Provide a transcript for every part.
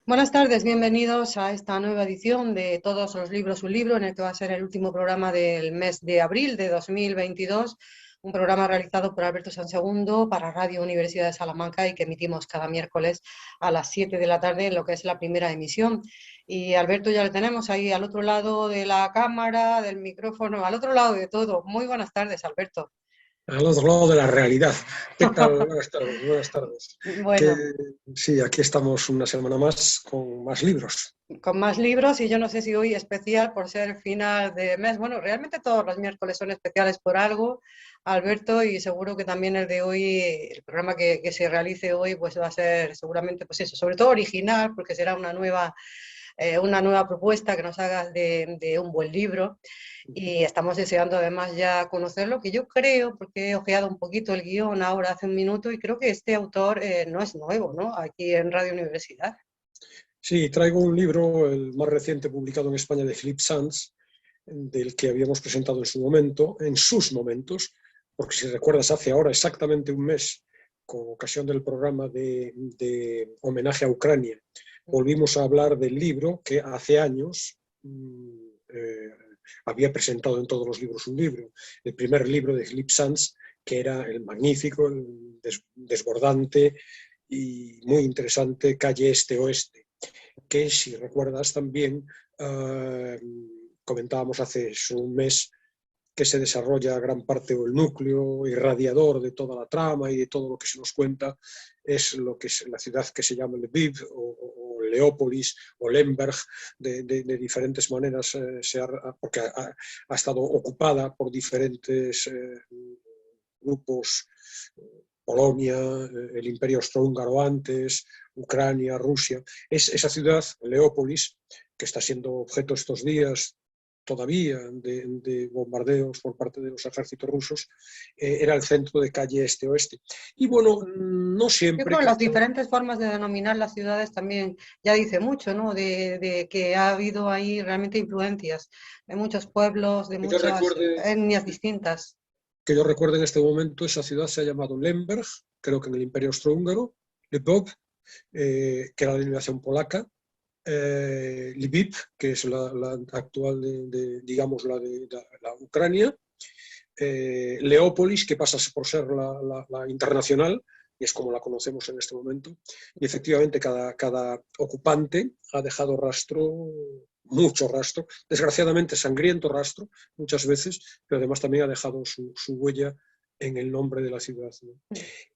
Buenas tardes, bienvenidos a esta nueva edición de Todos los libros, un libro, en el que va a ser el último programa del mes de abril de 2022, un programa realizado por Alberto Sansegundo para Radio Universidad de Salamanca y que emitimos cada miércoles a las 7 de la tarde, en lo que es la primera emisión. Y Alberto ya le tenemos ahí al otro lado de la cámara, del micrófono, al otro lado de todo. Muy buenas tardes, Alberto. Al otro lado de la realidad. ¿Qué tal? Buenas tardes, buenas tardes. Bueno, Sí, aquí estamos una semana más con más libros. con más libros, y yo no sé si hoy especial por ser final de mes. Bueno, realmente todos los miércoles son especiales por algo, Alberto, y seguro que también el de hoy, el programa que se realice hoy, pues va a ser seguramente, pues eso, sobre todo original, porque será una nueva propuesta que nos hagas de un buen libro, y estamos deseando además ya conocerlo, que yo creo, porque he ojeado un poquito el guión ahora hace un minuto, y creo que este autor no es nuevo, ¿no? Aquí en Radio Universidad. Sí, traigo un libro, el más reciente publicado en España, de Philip Sands, del que habíamos presentado en su momento, en sus momentos, porque si recuerdas, hace ahora exactamente un mes, con ocasión del programa de homenaje a Ucrania, volvimos a hablar del libro que hace años había presentado en Todos los libros un libro, el primer libro de Philip Sands, que era el magnífico, el desbordante y muy interesante Calle Este-Oeste, que si recuerdas también comentábamos hace un mes que se desarrolla gran parte o el núcleo irradiador de toda la trama y de todo lo que se nos cuenta es lo que es la ciudad que se llama Lviv o Leópolis o Lemberg, de diferentes maneras, porque ha estado ocupada por diferentes grupos, Polonia, el Imperio Austrohúngaro antes, Ucrania, Rusia. Es esa ciudad, Leópolis, que está siendo objeto estos días todavía de bombardeos por parte de los ejércitos rusos, era el centro de Calle Este-Oeste. Y bueno, no Yo siempre... creo que las diferentes formas de denominar las ciudades también ya dice mucho, ¿no? De que ha habido ahí realmente influencias de muchos pueblos, de Que yo muchas recuerde, etnias distintas. que yo recuerde en este momento, esa ciudad se ha llamado Lemberg, creo que en el Imperio Austrohúngaro, Lvov, que era la denominación polaca, Lviv, que es la actual, digamos, la Ucrania, Leópolis, que pasa por ser la internacional, y es como la conocemos en este momento, y efectivamente cada ocupante ha dejado rastro, mucho rastro, desgraciadamente sangriento rastro, muchas veces, pero además también ha dejado su huella en el nombre de la ciudad, ¿no?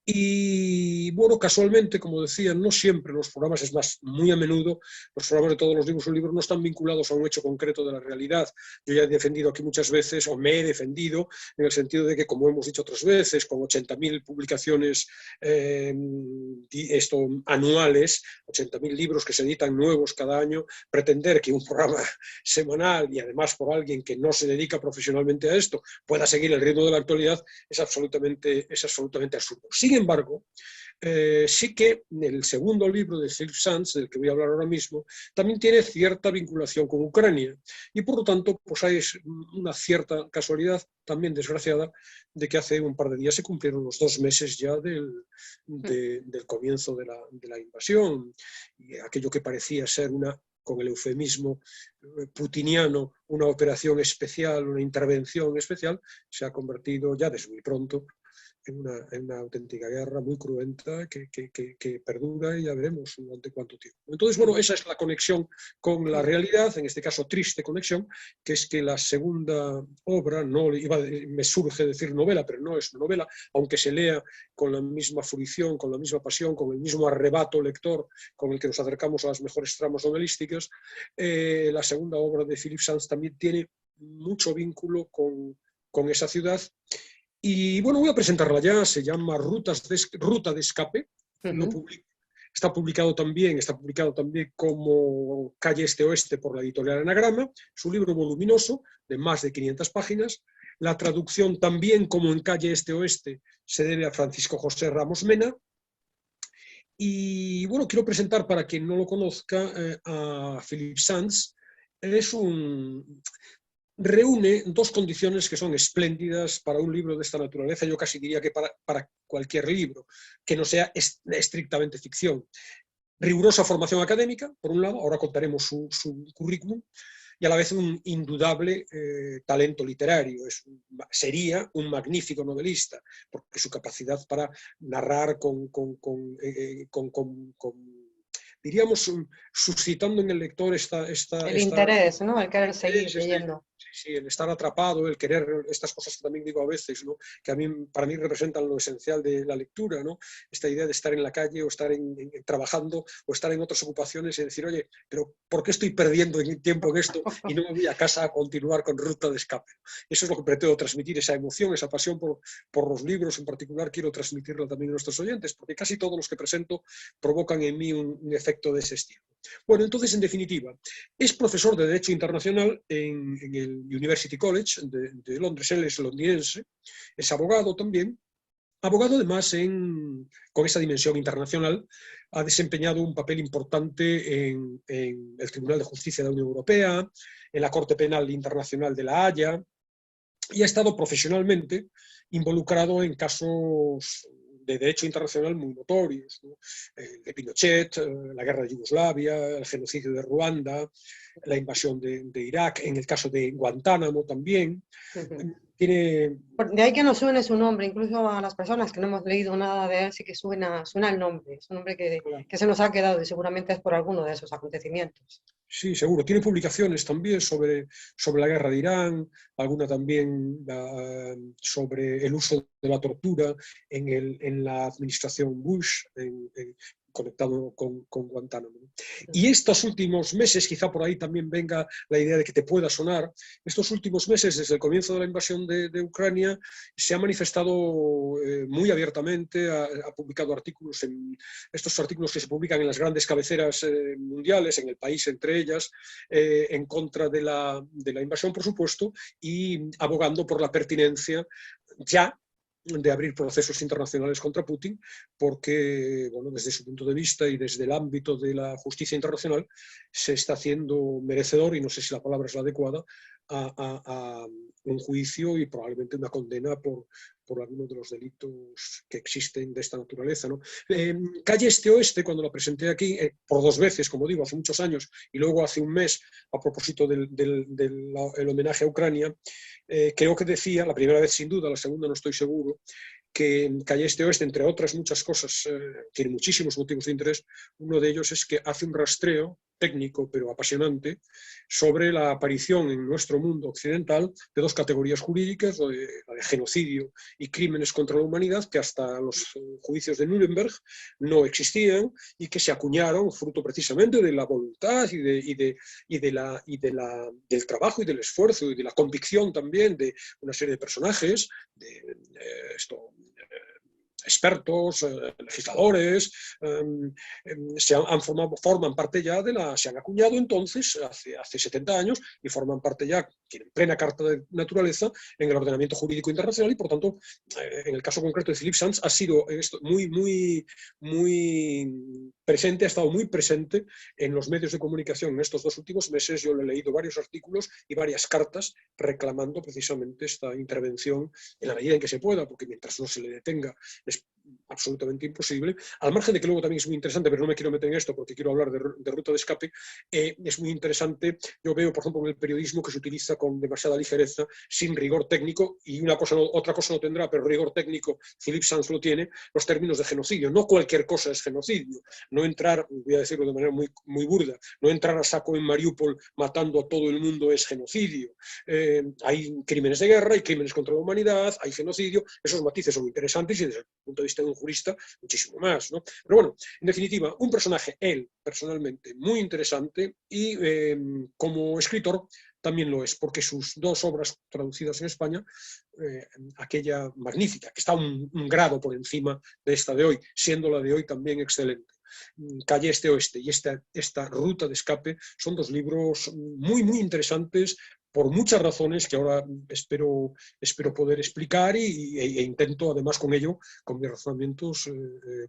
Y bueno, casualmente, como decía, no siempre los programas, es más, muy a menudo, los programas de Todos los libros un libro no están vinculados a un hecho concreto de la realidad. Yo ya he defendido aquí muchas veces, o me he defendido, en el sentido de que, como hemos dicho otras veces, con 80.000 publicaciones anuales, 80.000 libros que se editan nuevos cada año, pretender que un programa semanal, y además por alguien que no se dedica profesionalmente a esto, pueda seguir el ritmo de la actualidad, es absolutamente absurdo. Sin embargo, sí que el segundo libro de Philip Sands, del que voy a hablar ahora mismo, también tiene cierta vinculación con Ucrania, y por lo tanto pues hay una cierta casualidad, también desgraciada, de que hace un par de días se cumplieron los 2 meses ya del comienzo de la invasión, y aquello que parecía ser con el eufemismo putiniano, una operación especial, una intervención especial, se ha convertido ya desde muy pronto en una auténtica guerra muy cruenta que perdura, y ya veremos durante cuánto tiempo. Entonces, bueno, esa es la conexión con la realidad, en este caso triste conexión, que es que la segunda obra, me surge decir novela, pero no es novela, aunque se lea con la misma fruición, con la misma pasión, con el mismo arrebato lector con el que nos acercamos a las mejores tramas novelísticas, la segunda obra de Philip Sands también tiene mucho vínculo con esa ciudad. Y bueno, voy a presentarla ya, se llama Ruta de Escape, está publicado también como Calle Este-Oeste por la editorial Anagrama, es un libro voluminoso de más de 500 páginas, la traducción también como en Calle Este-Oeste se debe a Francisco José Ramos Mena, y bueno, quiero presentar para quien no lo conozca a Philip Sands. Reúne 2 condiciones que son espléndidas para un libro de esta naturaleza, yo casi diría que para cualquier libro, que no sea estrictamente ficción. rigurosa formación académica, por un lado, ahora contaremos su currículum, y a la vez un indudable talento literario. Sería un magnífico novelista, porque su capacidad para narrar diríamos, suscitando en el lector el interés, ¿no? El querer seguir interés, leyendo. sí, el estar atrapado, el querer, estas cosas que también digo a veces, ¿no? Que para mí representan lo esencial de la lectura, ¿no? Esta idea de estar en la calle o estar trabajando o estar en otras ocupaciones y decir, oye, pero ¿por qué estoy perdiendo tiempo en esto y no me voy a casa a continuar con Ruta de Escape? Eso es lo que pretendo transmitir, esa emoción, esa pasión por los libros en particular, quiero transmitirla también a nuestros oyentes, porque casi todos los que presento provocan en mí un efecto de ese estilo. Bueno, entonces, en definitiva, es profesor de Derecho Internacional en el University College de Londres. Él es londinense, es abogado también. Abogado, además, con esa dimensión internacional, ha desempeñado un papel importante en el Tribunal de Justicia de la Unión Europea, en la Corte Penal Internacional de La Haya, y ha estado profesionalmente involucrado en casos de derecho internacional muy notorios, ¿no? El de Pinochet, la guerra de Yugoslavia, el genocidio de Ruanda, la invasión de Irak, en el caso de Guantánamo también. De ahí que nos suene su nombre, incluso a las personas que no hemos leído nada de él, sí que suena el nombre, es un nombre que se nos ha quedado y seguramente es por alguno de esos acontecimientos. Sí, seguro. Tiene publicaciones también sobre la guerra de Irán, alguna también sobre el uso de la tortura en la administración Bush, conectado con Guantánamo. Y estos últimos meses, quizá por ahí también venga la idea de que te pueda sonar, estos últimos meses, desde el comienzo de la invasión de Ucrania, se ha manifestado muy abiertamente, ha publicado artículos, estos artículos que se publican en las grandes cabeceras mundiales, en El País entre ellas, en contra de la invasión, por supuesto, y abogando por la pertinencia ya de abrir procesos internacionales contra Putin, porque, bueno, desde su punto de vista y desde el ámbito de la justicia internacional se está haciendo merecedor, y no sé si la palabra es la adecuada, a un juicio y probablemente una condena por algunos de los delitos que existen de esta naturaleza, ¿no? Calle Este-Oeste, cuando la presenté aquí, por 2 veces, como digo, hace muchos años, y luego hace un mes, a propósito del homenaje a Ucrania, creo que decía, la primera vez sin duda, la segunda no estoy seguro, que Calle Este-Oeste, entre otras muchas cosas, tiene muchísimos motivos de interés. Uno de ellos es que hace un rastreo técnico, pero apasionante, sobre la aparición en nuestro mundo occidental de 2 categorías jurídicas, la de genocidio y crímenes contra la humanidad, que hasta los juicios de Nuremberg no existían y que se acuñaron fruto precisamente de la voluntad del trabajo y del esfuerzo y de la convicción también de una serie de personajes, expertos, legisladores, forman parte ya se han acuñado entonces, hace 70 años, y forman parte ya, tienen plena carta de naturaleza en el ordenamiento jurídico internacional, y por tanto, en el caso concreto de Philippe Sands, ha sido muy presente, ha estado muy presente en los medios de comunicación en estos 2 últimos meses. Yo le he leído varios artículos y varias cartas reclamando precisamente esta intervención en la medida en que se pueda, porque mientras no se le detenga es absolutamente imposible, al margen de que luego también es muy interesante, pero no me quiero meter en esto porque quiero hablar de Ruta de Escape. Es muy interesante, yo veo, por ejemplo, en el periodismo que se utiliza con demasiada ligereza, sin rigor técnico, y otra cosa no tendrá, pero rigor técnico Philippe Sands lo tiene, los términos de genocidio. No cualquier cosa es genocidio, no entrar, voy a decirlo de manera muy burda, no entrar a saco en Mariupol matando a todo el mundo es genocidio. Hay crímenes de guerra, hay crímenes contra la humanidad, hay genocidio, esos matices son interesantes y desde el punto de vista de un jurista muchísimo más, ¿no? Pero bueno, en definitiva, un personaje, él personalmente, muy interesante, y como escritor también lo es, porque sus 2 obras traducidas en España, aquella magnífica, que está un grado por encima de esta de hoy, siendo la de hoy también excelente, Calle Este-Oeste y esta Ruta de Escape, son 2 libros muy interesantes por muchas razones que ahora espero poder explicar e intento además con ello, con mis razonamientos,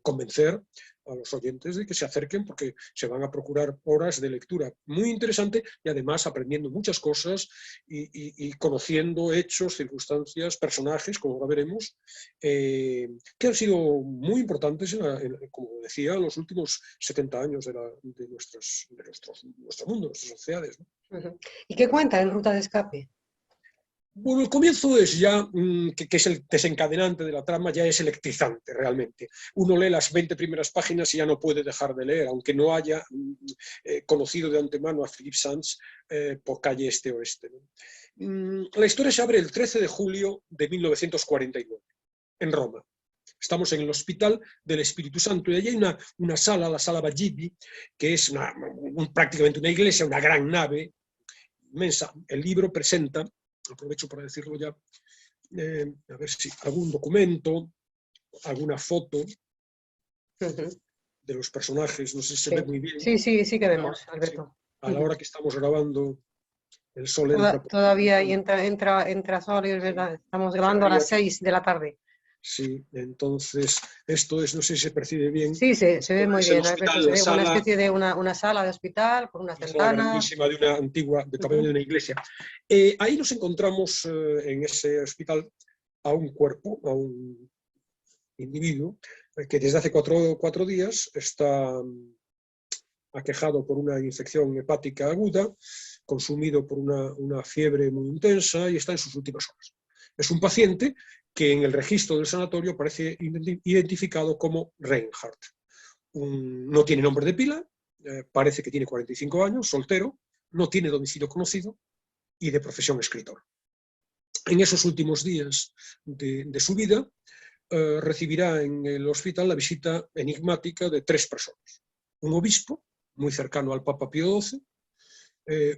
convencer a los oyentes de que se acerquen porque se van a procurar horas de lectura muy interesante y además aprendiendo muchas cosas y conociendo hechos, circunstancias, personajes, como ahora veremos, que han sido muy importantes, como decía, en los últimos 70 años de nuestro mundo, nuestras sociedades, ¿no? ¿Y qué cuenta en Ruta de Escape? Bueno, el comienzo es ya, que es el desencadenante de la trama, ya es electrizante realmente. Uno lee las 20 primeras páginas y ya no puede dejar de leer, aunque no haya conocido de antemano a Philip Sands por Calle Este-Oeste, ¿no? La historia se abre el 13 de julio de 1949, en Roma. Estamos en el Hospital del Espíritu Santo y allí hay una sala, la Sala Baggibi, que es prácticamente una iglesia, una gran nave inmensa. El libro presenta, aprovecho para decirlo ya, a ver si algún documento, alguna foto de los personajes, no sé si se ve muy bien. Sí que vemos, Alberto. A la hora que estamos grabando, el sol entra. Todavía entra sol, es verdad. Estamos grabando a las 6 de la tarde. Sí, entonces esto es, no sé si se percibe bien. Sí, se ve muy bien, Alberto. Se ve sala, una especie de una sala de hospital con unas ventanas. Grandísima de una antigua, de tamaño de una iglesia. Ahí nos encontramos en ese hospital a un cuerpo, a un individuo que desde hace cuatro días está aquejado por una infección hepática aguda, consumido por una fiebre muy intensa y está en sus últimas horas. Es un paciente que en el registro del sanatorio aparece identificado como Reinhardt. No tiene nombre de pila, parece que tiene 45 años, soltero, no tiene domicilio conocido y de profesión escritor. En esos últimos días de su vida, recibirá en el hospital la visita enigmática de 3 personas. Un obispo, muy cercano al Papa Pío XII,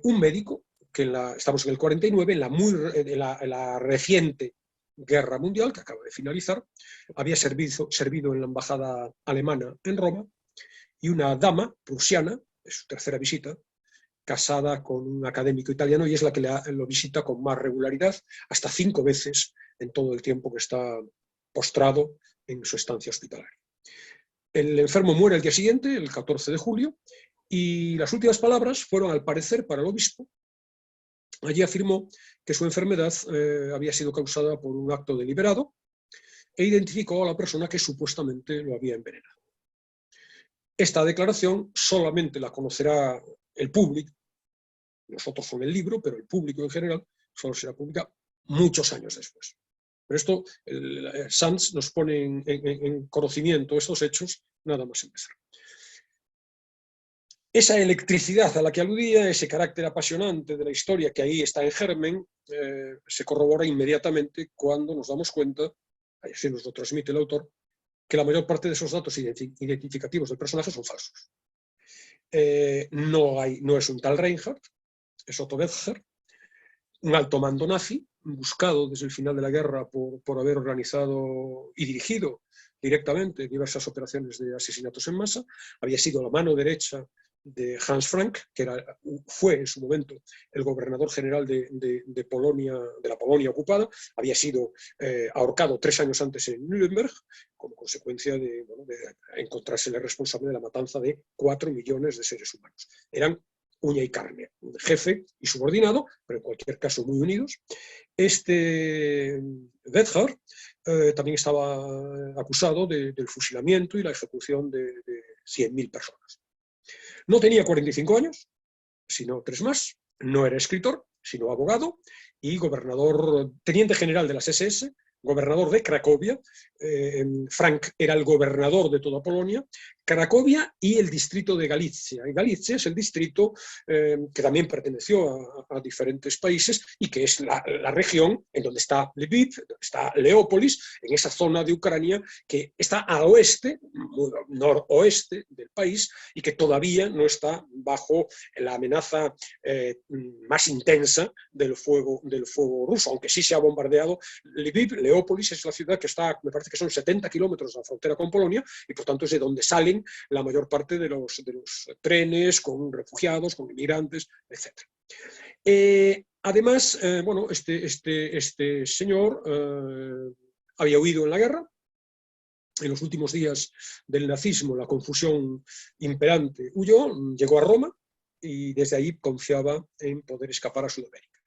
un médico, que estamos en el 49, en la reciente Guerra Mundial, que acaba de finalizar, había servido en la embajada alemana en Roma, y una dama prusiana, es su tercera visita, casada con un académico italiano, y es la que lo visita con más regularidad, hasta 5 veces en todo el tiempo que está postrado en su estancia hospitalaria. El enfermo muere el día siguiente, el 14 de julio, y las últimas palabras fueron, al parecer, para el obispo. Allí afirmó que su enfermedad había sido causada por un acto deliberado e identificó a la persona que supuestamente lo había envenenado. Esta declaración solamente la conocerá el público, nosotros con el libro, pero el público en general solo será pública muchos años después. Pero esto, Sands nos pone en conocimiento estos hechos nada más empezar. Esa electricidad a la que aludía, ese carácter apasionante de la historia que ahí está en germen, se corrobora inmediatamente cuando nos damos cuenta, así nos lo transmite el autor, que la mayor parte de esos datos identificativos del personaje son falsos. No es un tal Reinhardt, es Otto Wetzger, un alto mando nazi, buscado desde el final de la guerra por haber organizado y dirigido directamente diversas operaciones de asesinatos en masa. Había sido la mano derecha de Hans Frank, que fue en su momento el gobernador general de Polonia, de la Polonia ocupada. Había sido ahorcado 3 años antes en Nuremberg, como consecuencia de encontrársele responsable de la matanza de 4 millones de seres humanos. Eran uña y carne, jefe y subordinado, pero en cualquier caso muy unidos. Este Wetzger también estaba acusado del fusilamiento y la ejecución de 100.000 personas. No tenía 45 años, sino 3 más, no era escritor, sino abogado y teniente general de las SS, gobernador de Cracovia. Frank era el gobernador de toda Polonia, Cracovia y el distrito de Galicia. Y Galicia es el distrito que también perteneció a diferentes países y que es la región en donde está Lviv, donde está Leópolis, en esa zona de Ucrania que está al oeste, noroeste del país y que todavía no está bajo la amenaza más intensa del fuego ruso, aunque sí se ha bombardeado Lviv. Leópolis es la ciudad que está, me parece que son 70 kilómetros de la frontera con Polonia y por tanto es de donde salen la mayor parte de los trenes con refugiados, con inmigrantes, etc. Además, bueno, este señor había huido en la guerra. En los últimos días del nazismo, la confusión imperante, huyó, llegó a Roma y desde ahí confiaba en poder escapar a Sudamérica.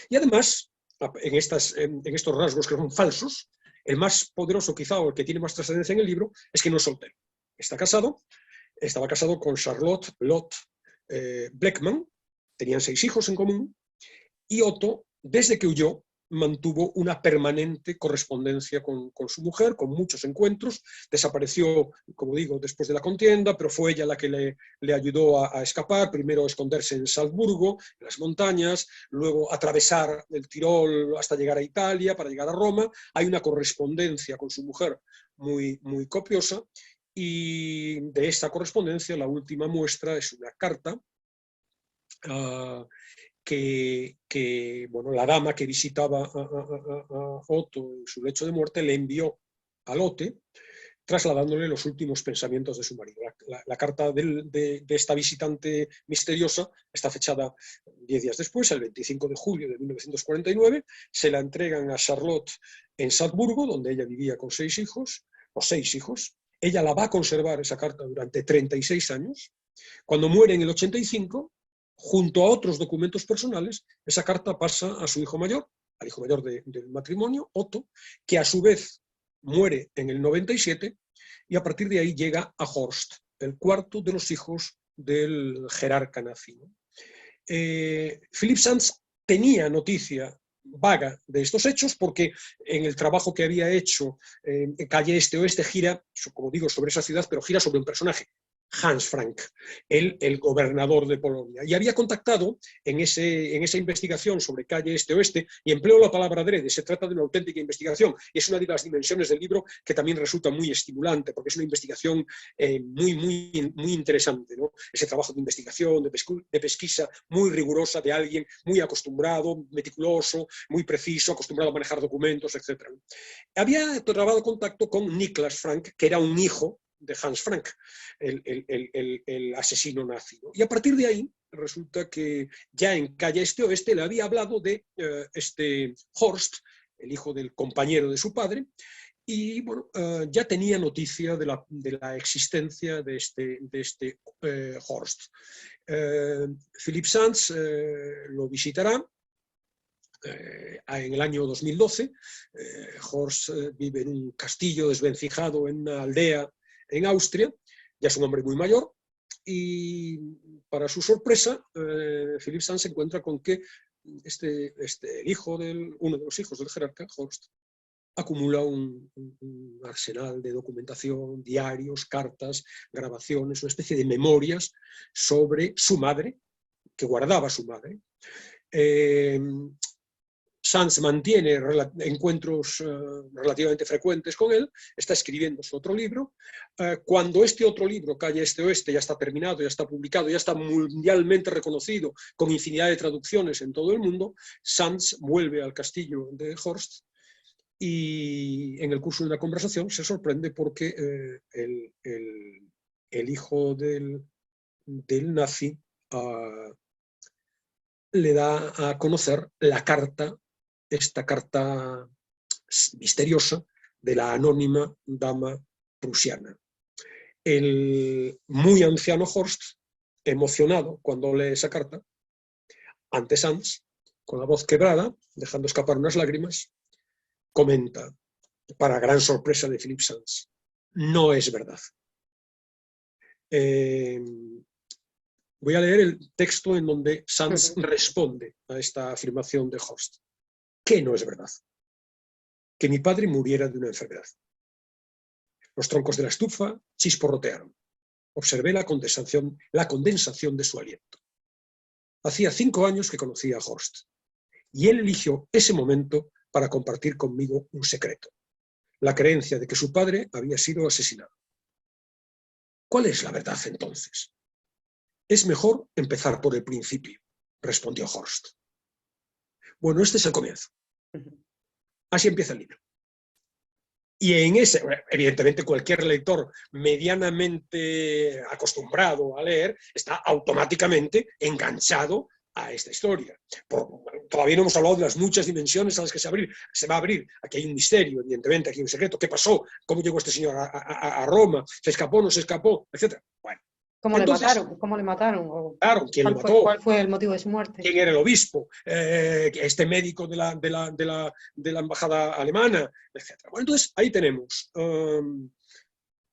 Y además, en estos rasgos que son falsos, el más poderoso quizá, o el que tiene más trascendencia en el libro, es que no es soltero. Estaba casado con Charlotte Lott Bleckmann, tenían 6 hijos en común, y Otto, desde que huyó, mantuvo una permanente correspondencia con su mujer, con muchos encuentros. Desapareció, como digo, después de la contienda, pero fue ella la que le ayudó a escapar, primero a esconderse en Salzburgo, en las montañas, luego atravesar el Tirol hasta llegar a Italia, para llegar a Roma. Hay una correspondencia con su mujer muy, muy copiosa, y de esta correspondencia la última muestra es una carta que bueno, la dama que visitaba a Otto en su lecho de muerte le envió a Lotte, trasladándole los últimos pensamientos de su marido. La carta de esta visitante misteriosa está fechada 10 días después, el 25 de julio de 1949, se la entregan a Charlotte en Salzburgo, donde ella vivía con 6 hijos, o 6 hijos. Ella la va a conservar, esa carta, durante 36 años. Cuando muere en el 85, junto a otros documentos personales, esa carta pasa a su hijo mayor, al hijo mayor del matrimonio, Otto, que a su vez muere en el 97, y a partir de ahí llega a Horst, el cuarto de los hijos del jerarca nazi. Philipp Sands tenía noticia vaga de estos hechos porque en el trabajo que había hecho en Calle Este-Oeste gira, como digo, sobre esa ciudad, pero gira sobre un personaje, Hans Frank, el gobernador de Polonia. Y había contactado en esa investigación sobre Calle Este-Oeste, y empleo la palabra adrede, se trata de una auténtica investigación, y es una de las dimensiones del libro que también resulta muy estimulante, porque es una investigación muy, muy, muy interesante, ¿no? Ese trabajo de investigación, de pesquisa muy rigurosa de alguien muy acostumbrado, meticuloso, muy preciso, acostumbrado a manejar documentos, etc. Había trabado contacto con Niklas Frank, que era un hijo de Hans Frank, el asesino nazi. Y a partir de ahí resulta que ya en Calle Este-Oeste le había hablado de este Horst, el hijo del compañero de su padre, y bueno, ya tenía noticia de la existencia de este Horst. Philipp Sands lo visitará en el año 2012. Horst vive en un castillo desvencijado en una aldea en Austria, ya es un hombre muy mayor, y para su sorpresa, Philipp Sands se encuentra con que uno de los hijos del jerarca, Horst, acumula un arsenal de documentación, diarios, cartas, grabaciones, una especie de memorias sobre su madre, que guardaba su madre. Sands mantiene encuentros relativamente frecuentes con él, está escribiendo su otro libro. Cuando este otro libro, Calle Este-Oeste, ya está terminado, ya está publicado, ya está mundialmente reconocido, con infinidad de traducciones en todo el mundo, Sands vuelve al castillo de Horst y en el curso de una conversación se sorprende porque el hijo del nazi le da a conocer esta carta misteriosa de la anónima dama prusiana. El muy anciano Horst, emocionado cuando lee esa carta, ante Sands, con la voz quebrada, dejando escapar unas lágrimas, comenta, para gran sorpresa de Philipp Sands: no es verdad. Voy a leer el texto en donde Sands responde a esta afirmación de Horst. ¿Qué no es verdad? Que mi padre muriera de una enfermedad. Los troncos de la estufa chisporrotearon. Observé la condensación de su aliento. Hacía 5 años que conocía a Horst, y él eligió ese momento para compartir conmigo un secreto: la creencia de que su padre había sido asesinado. ¿Cuál es la verdad entonces? Es mejor empezar por el principio, respondió Horst. Bueno, este es el comienzo. Así empieza el libro. Y en ese, evidentemente, cualquier lector medianamente acostumbrado a leer está automáticamente enganchado a esta historia, todavía no hemos hablado de las muchas dimensiones a las que se va a abrir. Aquí hay un misterio, evidentemente, aquí hay un secreto. ¿Qué pasó? ¿Cómo llegó este señor a Roma? ¿Se escapó, no se escapó? Etcétera. Bueno, ¿Cómo le entonces, mataron? ¿Cómo le mataron? ¿O claro, ¿quién lo mató? cuál fue el motivo de su muerte? ¿Quién era el obispo? Este médico de la embajada alemana, etcétera. Bueno, entonces ahí tenemos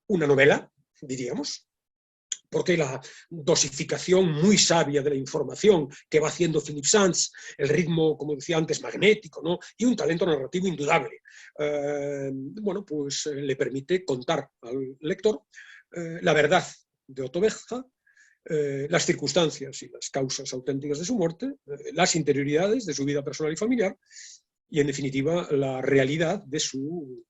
una novela, diríamos, porque la dosificación muy sabia de la información que va haciendo Philip Sands, el ritmo, como decía antes, magnético, ¿no? Y un talento narrativo indudable, bueno, pues le permite contar al lector la verdad de Otto Becher, las circunstancias y las causas auténticas de su muerte, las interioridades de su vida personal y familiar, y en definitiva la realidad de su,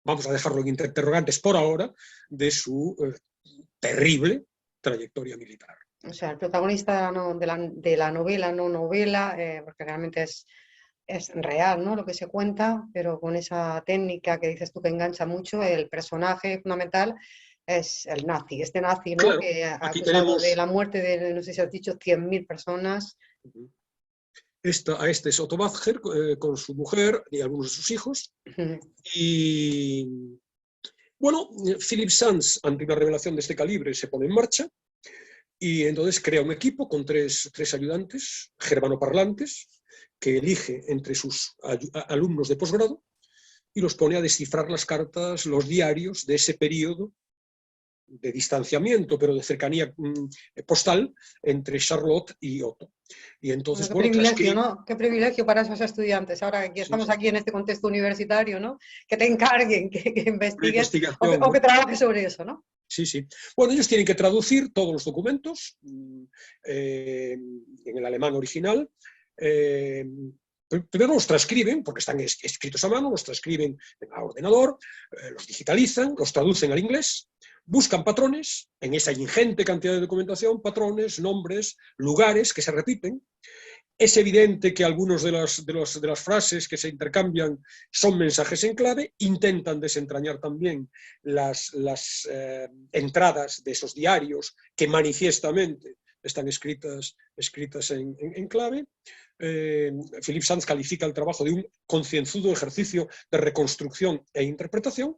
vamos a dejarlo en interrogantes por ahora, de su terrible trayectoria militar. O sea, el protagonista de la novela, no novela, porque realmente es real, ¿no? Lo que se cuenta, pero con esa técnica que dices tú que engancha mucho, el personaje fundamental es el nazi, este nazi, ¿no? Claro, Que ha aquí acusado de tenemos, la muerte de, no sé si has dicho, 100.000 personas. a este es Otto Becher con su mujer y algunos de sus hijos. Y bueno, Philip Sands, ante una revelación de este calibre, se pone en marcha y entonces crea un equipo con tres ayudantes germanoparlantes que elige entre sus alumnos de posgrado y los pone a descifrar las cartas, los diarios de ese periodo de distanciamiento, pero de cercanía postal entre Charlotte y Otto. Y entonces, Bueno, qué bueno, privilegio, ¿no? Qué privilegio para esos estudiantes. Ahora que sí, estamos sí, aquí en este contexto universitario, ¿no? Que te encarguen, que una investigues investigación, o ¿no? que trabajes sobre eso, ¿no? Sí, sí. Bueno, ellos tienen que traducir todos los documentos en el alemán original. Primero los transcriben, porque están escritos a mano, los transcriben a ordenador, los digitalizan, los traducen al inglés, buscan patrones en esa ingente cantidad de documentación, patrones, nombres, lugares que se repiten. Es evidente que algunos de las frases que se intercambian son mensajes en clave, intentan desentrañar también las entradas de esos diarios que manifiestamente están escritas en clave. Philip Sands califica el trabajo de un concienzudo ejercicio de reconstrucción e interpretación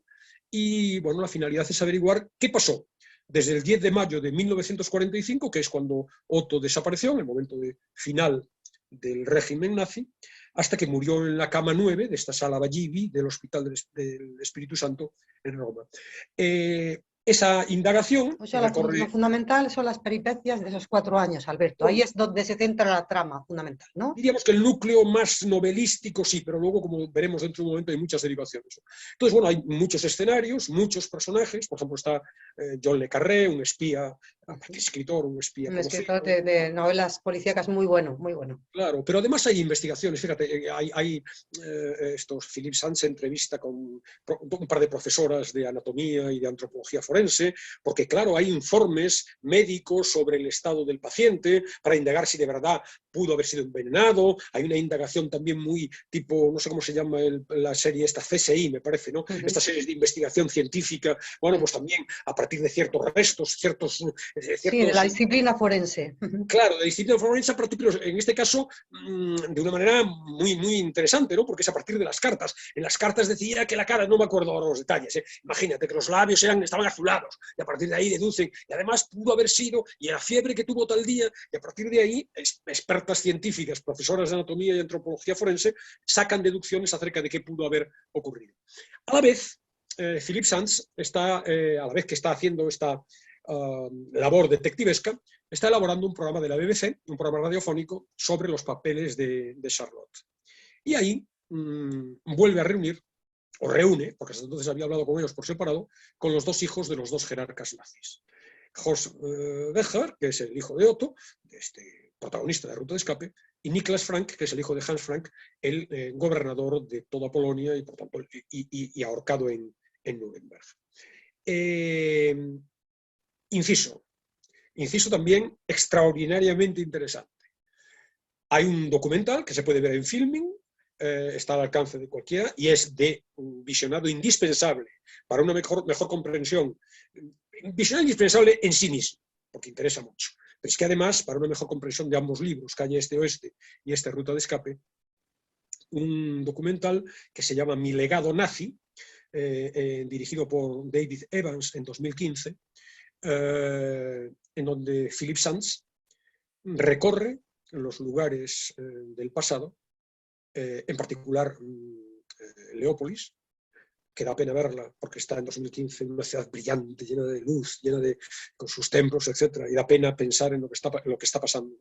y bueno, la finalidad es averiguar qué pasó desde el 10 de mayo de 1945, que es cuando Otto desapareció, en el momento final del régimen nazi, hasta que murió en la cama 9 de esta sala Bagivi del Hospital del Espíritu Santo en Roma. Esa indagación O sea, lo recorre, fundamental son las peripecias de esos 4 años, Alberto. Ahí bueno, es donde se centra la trama fundamental, ¿no? diríamos que el núcleo más novelístico sí, pero luego, como veremos dentro de un momento, hay muchas derivaciones. Entonces, bueno, hay muchos escenarios, muchos personajes, por ejemplo está John Le Carré, un espía, escritor, un espía Un conocido. escritor de novelas policíacas muy bueno, muy bueno. Claro, pero además hay investigaciones, fíjate, hay Philip Sands se entrevista con un par de profesoras de anatomía y de antropología forense, porque claro, hay informes médicos sobre el estado del paciente para indagar si de verdad pudo haber sido envenenado, hay una indagación también muy tipo, no sé cómo se llama la serie esta, CSI me parece, ¿no? Estas series de investigación científica, bueno, pues también a partir de ciertos restos, Sí, de la disciplina forense. Claro, de disciplina forense, en este caso, de una manera muy, muy interesante, ¿no? Porque es a partir de las cartas. En las cartas decía que la cara, no me acuerdo ahora los detalles, imagínate que los labios estaban azulados, y a partir de ahí deducen, y además pudo haber sido, y la fiebre que tuvo tal día, y a partir de ahí, expertas científicas, profesoras de anatomía y antropología forense, sacan deducciones acerca de qué pudo haber ocurrido. A la vez, Philip Sands está, a la vez que está haciendo esta labor detectivesca, está elaborando un programa de la BBC, un programa radiofónico sobre los papeles de Charlotte. Y ahí vuelve a reunir, o reúne, porque hasta entonces había hablado con ellos por separado, con los dos hijos de los dos jerarcas nazis. Horst Becher, que es el hijo de Otto, este protagonista de Ruta de Escape, y Niklas Frank, que es el hijo de Hans Frank, el gobernador de toda Polonia y, por tanto, y ahorcado en Nuremberg. Inciso también extraordinariamente interesante. Hay un documental que se puede ver en Filming, está al alcance de cualquiera y es de un visionado indispensable para una mejor comprensión. Visionado indispensable en sí mismo, porque interesa mucho. Pero es que además, para una mejor comprensión de ambos libros, Calle Este-Oeste y este Ruta de Escape, un documental que se llama Mi legado nazi, dirigido por David Evans en 2015, en donde Philip Sands recorre los lugares del pasado, en particular Leópolis, que da pena verla porque está en 2015 en una ciudad brillante, llena de luz, con sus templos, etc. Y da pena pensar en lo que está pasando.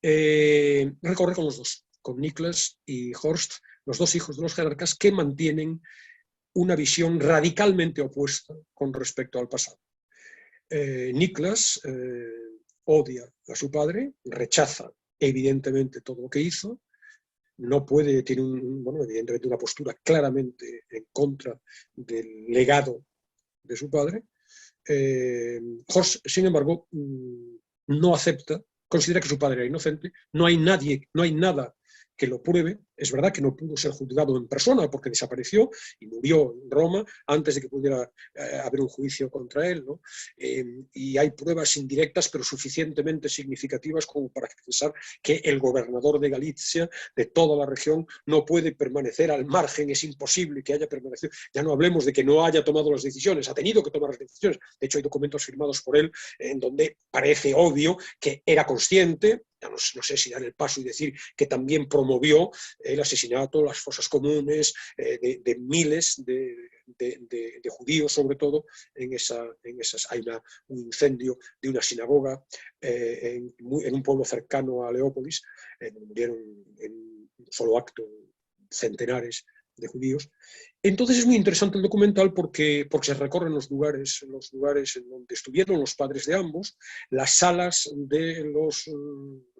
Recorre con los dos, con Niklas y Horst, los dos hijos de los jerarcas que mantienen una visión radicalmente opuesta con respecto al pasado. Niklas odia a su padre, rechaza evidentemente todo lo que hizo, no puede, tiene evidentemente una postura claramente en contra del legado de su padre. Horst, sin embargo, no acepta, considera que su padre era inocente, no hay nada que lo pruebe. Es verdad que no pudo ser juzgado en persona porque desapareció y murió en Roma antes de que pudiera haber un juicio contra él, ¿no? Y hay pruebas indirectas pero suficientemente significativas como para pensar que el gobernador de Galicia, de toda la región, no puede permanecer al margen, es imposible que haya permanecido. Ya no hablemos de que no haya tomado las decisiones, ha tenido que tomar las decisiones. De hecho, hay documentos firmados por él en donde parece obvio que era consciente, ya no sé si dar el paso y decir que también promovió el asesinato, las fosas comunes de miles de judíos, sobre todo en esas. Hay un incendio de una sinagoga en un pueblo cercano a Leópolis, donde murieron en un solo acto centenares de judíos. Entonces es muy interesante el documental porque se recorren los lugares en donde estuvieron los padres de ambos, las salas de los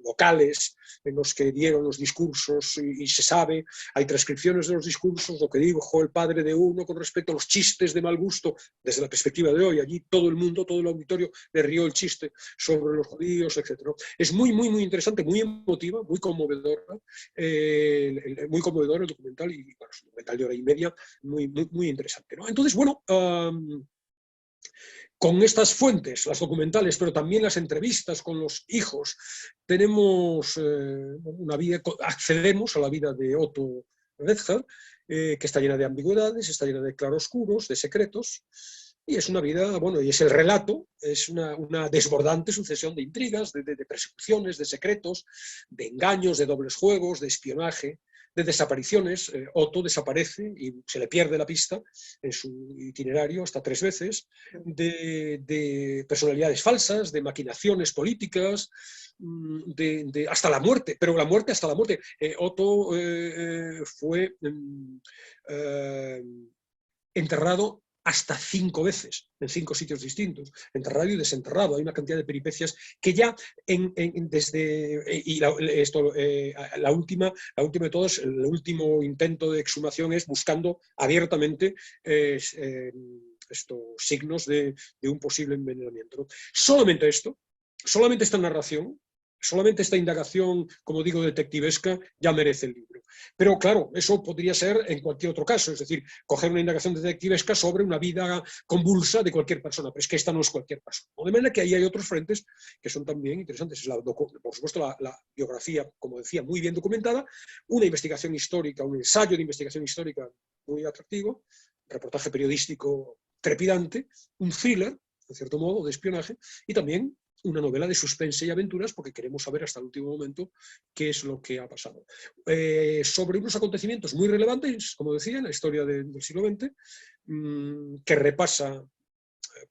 locales en los que dieron los discursos y se sabe, hay transcripciones de los discursos, lo que dijo el padre de uno con respecto a los chistes de mal gusto desde la perspectiva de hoy. Allí todo el mundo, todo el auditorio le rió el chiste sobre los judíos, etc. Es muy, muy, muy interesante, muy emotiva, muy conmovedora, muy conmovedor el documental, y bueno, es un documental de hora y media muy, muy, muy interesante, ¿no? Entonces, bueno, con estas fuentes, las documentales, pero también las entrevistas con los hijos, tenemos una vida, accedemos a la vida de Otto Rethel, que está llena de ambigüedades, está llena de claroscuros, de secretos, y es una vida, bueno, y es el relato, es una desbordante sucesión de intrigas, de persecuciones, de secretos, de engaños, de dobles juegos, de espionaje, de desapariciones. Otto desaparece y se le pierde la pista en su itinerario hasta 3 veces, de personalidades falsas, de maquinaciones políticas, hasta la muerte, pero la muerte hasta la muerte. Otto fue enterrado hasta 5 veces, en 5 sitios distintos, enterrado y desenterrado. Hay una cantidad de peripecias que ya la última de todas, el último intento de exhumación es buscando abiertamente estos signos de un posible envenenamiento, ¿no? Solamente esta narración, solamente esta indagación, como digo, detectivesca, ya merece el libro. Pero claro, eso podría ser en cualquier otro caso, es decir, coger una indagación detectivesca sobre una vida convulsa de cualquier persona, pero es que esta no es cualquier persona. De manera que ahí hay otros frentes que son también interesantes. Por supuesto, la biografía, como decía, muy bien documentada, una investigación histórica, un ensayo de investigación histórica muy atractivo, reportaje periodístico trepidante, un thriller, en cierto modo, de espionaje, y también una novela de suspense y aventuras, porque queremos saber hasta el último momento qué es lo que ha pasado. Sobre unos acontecimientos muy relevantes, como decía, en la historia del siglo XX, que repasa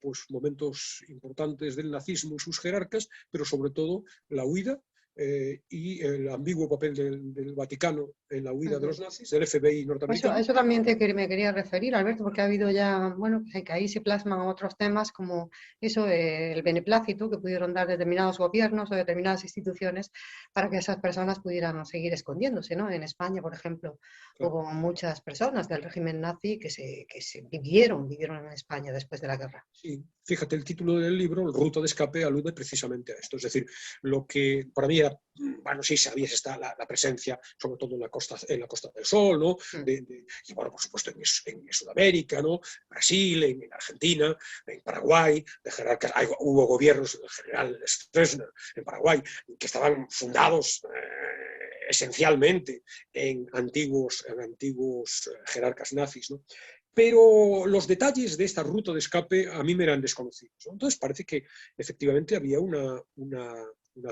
pues, momentos importantes del nazismo y sus jerarcas, pero sobre todo la huida y el ambiguo papel del Vaticano en la huida de los nazis, del FBI norteamericano. Eso también me quería referir, Alberto, porque ha habido ya, bueno, que ahí se plasman otros temas como eso, el beneplácito que pudieron dar determinados gobiernos o determinadas instituciones para que esas personas pudieran seguir escondiéndose, ¿no? En España, por ejemplo, Claro. hubo muchas personas del régimen nazi que vivieron en España después de la guerra. Sí, fíjate, el título del libro, Ruta de Escape, alude precisamente a esto. Es decir, lo que para mí era bueno, sí, sabías la presencia, sobre todo en la Costa del Sol, ¿no? Y bueno, por supuesto en Sudamérica, ¿no? Brasil, en Argentina, en Paraguay, de jerarcas. Hubo gobiernos, el general Stroessner en Paraguay, que estaban fundados esencialmente en antiguos jerarcas nazis, ¿no? Pero los detalles de esta ruta de escape a mí me eran desconocidos, ¿no? Entonces parece que efectivamente había una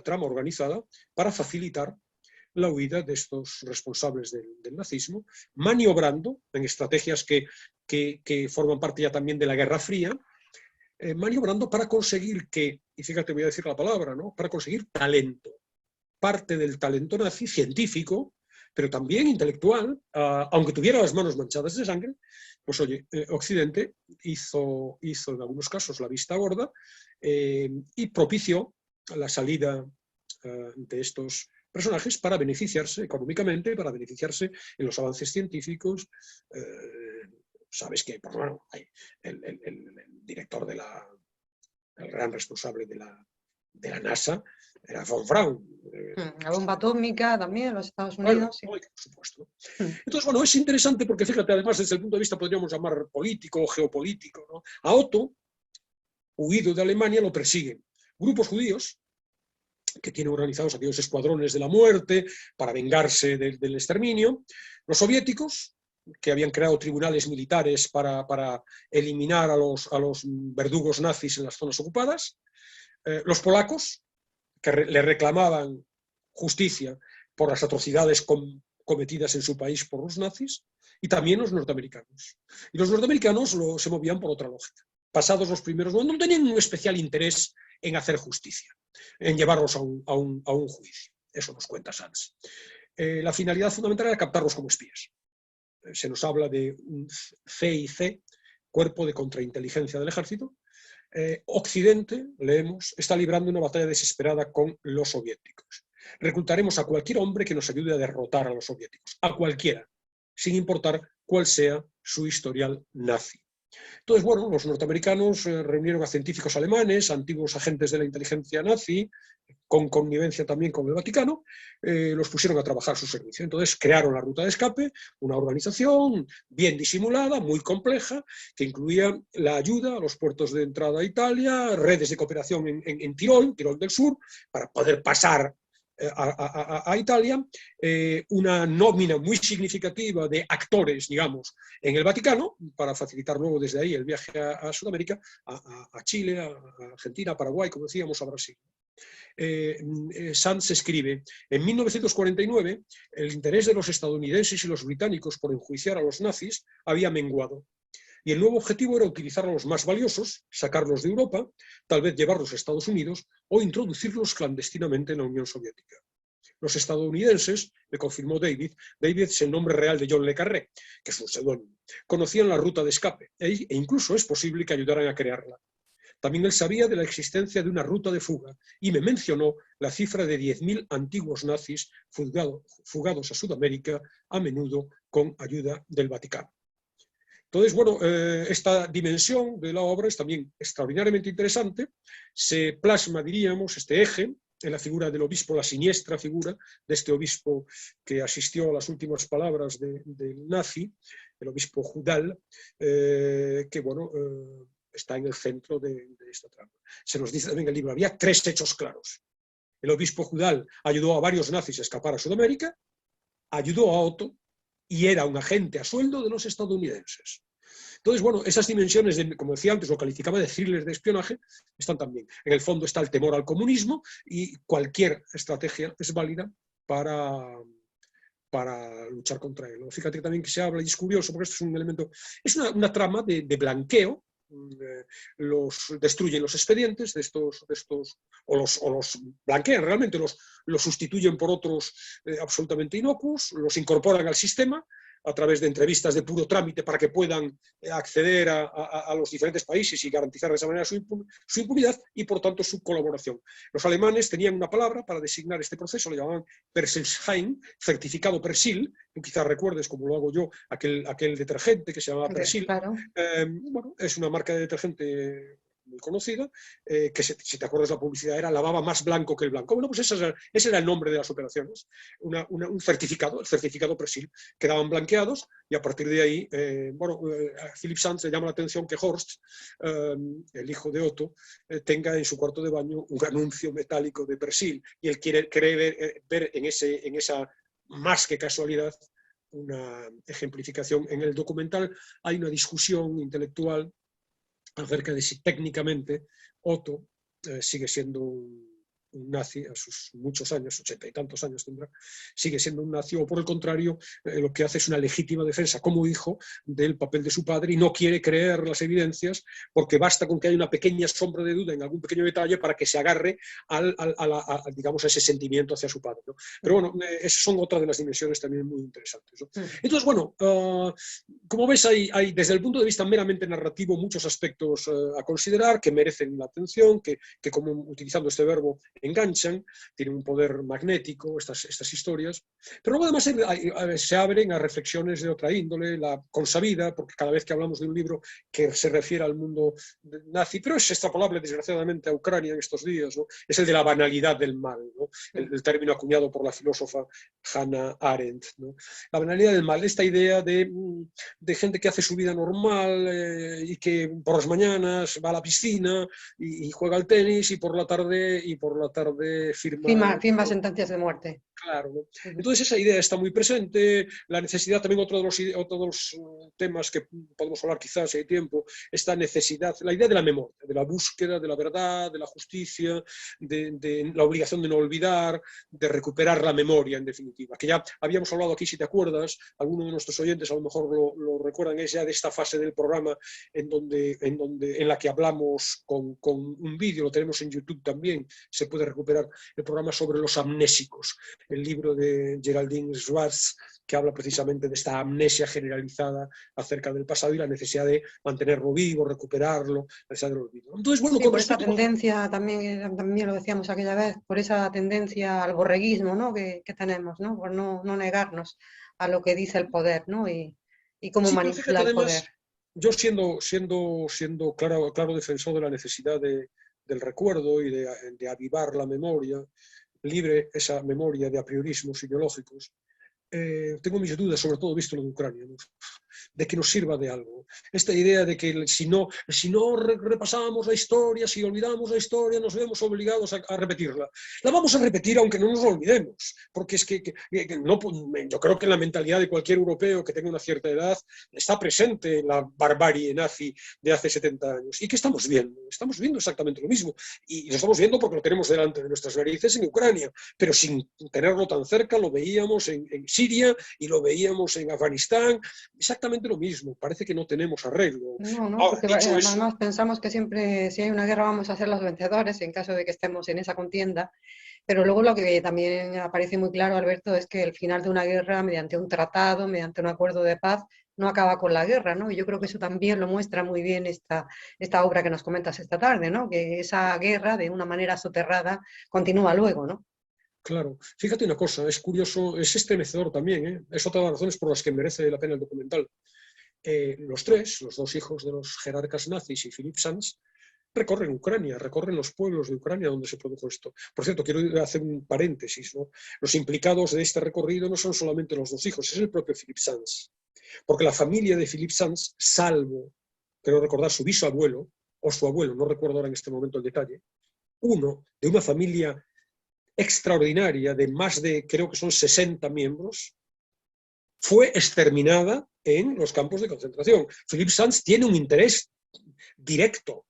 trama organizada para facilitar la huida de estos responsables del nazismo, maniobrando en estrategias que forman parte ya también de la Guerra Fría, maniobrando para conseguir y fíjate, voy a decir la palabra, ¿no? Para conseguir talento, parte del talento nazi, científico, pero también intelectual, aunque tuviera las manos manchadas de sangre, pues oye, Occidente hizo en algunos casos la vista gorda y propició la salida de estos personajes para beneficiarse económicamente, para beneficiarse en los avances científicos. Sabes que, pues bueno, hay el director el gran responsable de la NASA era von Braun. La bomba atómica también en los Estados Unidos. Bueno, sí. Por supuesto. Entonces, bueno, es interesante porque, fíjate, además desde el punto de vista, podríamos llamar político o geopolítico, ¿no? A Otto, huido de Alemania, lo persiguen grupos judíos que tienen organizados aquellos escuadrones de la muerte para vengarse del exterminio, los soviéticos, que habían creado tribunales militares para eliminar a los verdugos nazis en las zonas ocupadas, los polacos, que le reclamaban justicia por las atrocidades cometidas en su país por los nazis, y también los norteamericanos. Y los norteamericanos se movían por otra lógica. Pasados los primeros, no tenían un especial interés en hacer justicia, en llevarlos a un juicio. Eso nos cuenta Sanz. La finalidad fundamental era captarlos como espías. Se nos habla de un CIC, Cuerpo de Contrainteligencia del Ejército. Occidente, leemos, está librando una batalla desesperada con los soviéticos. Reclutaremos a cualquier hombre que nos ayude a derrotar a los soviéticos, a cualquiera, sin importar cuál sea su historial nazi. Entonces, bueno, los norteamericanos reunieron a científicos alemanes, antiguos agentes de la inteligencia nazi, con connivencia también con el Vaticano, los pusieron a trabajar a su servicio. Entonces crearon la ruta de escape, una organización bien disimulada, muy compleja, que incluía la ayuda a los puertos de entrada a Italia, redes de cooperación en Tirol del Sur, para poder pasar a Italia, una nómina muy significativa de actores, digamos, en el Vaticano, para facilitar luego desde ahí el viaje a Sudamérica, a Chile, a Argentina, a Paraguay, como decíamos, a Brasil. Sanz escribe, en 1949 el interés de los estadounidenses y los británicos por enjuiciar a los nazis había menguado, y el nuevo objetivo era utilizar a los más valiosos, sacarlos de Europa, tal vez llevarlos a Estados Unidos o introducirlos clandestinamente en la Unión Soviética. Los estadounidenses, le confirmó David es el nombre real de John le Carré, que es un seudónimo, conocían la ruta de escape e incluso es posible que ayudaran a crearla. También él sabía de la existencia de una ruta de fuga y me mencionó la cifra de 10.000 antiguos nazis fugados a Sudamérica, a menudo con ayuda del Vaticano. Entonces, bueno, esta dimensión de la obra es también extraordinariamente interesante. Se plasma, diríamos, este eje en la figura del obispo, la siniestra figura de este obispo que asistió a las últimas palabras del nazi, el obispo Judal, que, bueno, está en el centro de esta trama. Se nos dice también en el libro, había 3 hechos claros. El obispo Judal ayudó a varios nazis a escapar a Sudamérica, ayudó a Otto y era un agente a sueldo de los estadounidenses. Entonces, bueno, esas dimensiones, como decía antes, lo calificaba de thriller de espionaje, están también. En el fondo está el temor al comunismo y cualquier estrategia es válida para luchar contra él. Fíjate también que se habla, y es curioso, porque esto es un elemento, es una trama de blanqueo. Los destruyen los expedientes de estos o los blanquean realmente, los sustituyen por otros absolutamente inocuos, los incorporan al sistema a través de entrevistas de puro trámite para que puedan acceder a los diferentes países y garantizar de esa manera su impunidad y, por tanto, su colaboración. Los alemanes tenían una palabra para designar este proceso, le llamaban Persilschein, certificado Persil, quizás recuerdes, como lo hago yo, aquel detergente que se llamaba Persil. Claro. Bueno, es una marca de detergente muy conocida, que si te acuerdas la publicidad era lavaba más blanco que el blanco. Bueno, pues ese era el nombre de las operaciones, un certificado, el certificado Presil, quedaban blanqueados y a partir de ahí, a Philip Sands le llama la atención que Horst, el hijo de Otto, tenga en su cuarto de baño un anuncio metálico de Presil y él cree ver en esa más que casualidad una ejemplificación. En el documental hay una discusión intelectual acerca de si técnicamente Otto sigue siendo un nazi a sus muchos años, 80 y tantos años tendrá, sigue siendo un nazi, o por el contrario, lo que hace es una legítima defensa como hijo del papel de su padre y no quiere creer las evidencias porque basta con que haya una pequeña sombra de duda en algún pequeño detalle para que se agarre digamos, a ese sentimiento hacia su padre, ¿no? Pero bueno, esas son otras de las dimensiones también muy interesantes, ¿no? Entonces, bueno, como ves, hay desde el punto de vista meramente narrativo muchos aspectos a considerar que merecen la atención, que como utilizando este verbo enganchan, tienen un poder magnético estas historias, pero luego además se abren a reflexiones de otra índole, la consabida, porque cada vez que hablamos de un libro que se refiere al mundo nazi, pero es extrapolable desgraciadamente a Ucrania en estos días, ¿no? Es el de la banalidad del mal, ¿no? El término acuñado por la filósofa Hannah Arendt, ¿no? La banalidad del mal, esta idea de gente que hace su vida normal y que por las mañanas va a la piscina y juega al tenis y por la tarde firma sentencias de muerte. Claro, ¿no? Entonces esa idea está muy presente, la necesidad también, otro de los temas que podemos hablar quizás si hay tiempo, esta necesidad, la idea de la memoria, de la búsqueda de la verdad, de la justicia, de la obligación de no olvidar, de recuperar la memoria en definitiva, que ya habíamos hablado aquí, si te acuerdas, algunos de nuestros oyentes a lo mejor lo recuerdan, es ya de esta fase del programa en la que hablamos con un vídeo, lo tenemos en YouTube también, se puede recuperar el programa sobre los amnésicos, el libro de Geraldine Schwartz, que habla precisamente de esta amnesia generalizada acerca del pasado y la necesidad de mantenerlo vivo, recuperarlo, la necesidad del olvido. Entonces, bueno, sí, por esa tendencia, también lo decíamos aquella vez, por esa tendencia al borreguismo, ¿no? que tenemos, ¿no? Por no negarnos a lo que dice el poder, ¿no? y cómo sí, manipula el poder. Yo siendo claro defensor de la necesidad del recuerdo y de avivar la memoria, libre esa memoria de apriorismos ideológicos, tengo mis dudas, sobre todo visto lo de Ucrania, ¿no? De que nos sirva de algo. Esta idea de que si no repasamos la historia, si olvidamos la historia, nos vemos obligados a repetirla. La vamos a repetir aunque no nos olvidemos, porque es que no, yo creo que en la mentalidad de cualquier europeo que tenga una cierta edad está presente la barbarie nazi de hace 70 años. ¿Y qué estamos viendo? Estamos viendo exactamente lo mismo. Y lo estamos viendo porque lo tenemos delante de nuestras narices en Ucrania, pero sin tenerlo tan cerca, lo veíamos en Siria y lo veíamos en Afganistán, exactamente lo mismo, parece que no tenemos arreglo. No, porque además pensamos que siempre, si hay una guerra, vamos a ser los vencedores en caso de que estemos en esa contienda, pero luego lo que también aparece muy claro, Alberto, es que el final de una guerra, mediante un tratado, mediante un acuerdo de paz, no acaba con la guerra, ¿no? Y yo creo que eso también lo muestra muy bien esta obra que nos comentas esta tarde, ¿no? Que esa guerra, de una manera soterrada, continúa luego, ¿no? Claro, fíjate una cosa, es curioso, es estremecedor también, ¿eh? Es otra de las razones por las que merece la pena el documental. Los dos hijos de los jerarcas nazis y Philip Sands, recorren Ucrania, recorren los pueblos de Ucrania donde se produjo esto. Por cierto, quiero hacer un paréntesis, ¿no? Los implicados de este recorrido no son solamente los dos hijos, es el propio Philip Sands. Porque la familia de Philip Sands, salvo, creo recordar, su bisabuelo, o su abuelo, no recuerdo ahora en este momento el detalle, uno de una familia extraordinaria de más de, creo que son 60 miembros, fue exterminada en los campos de concentración. Philip Sands tiene un interés directo,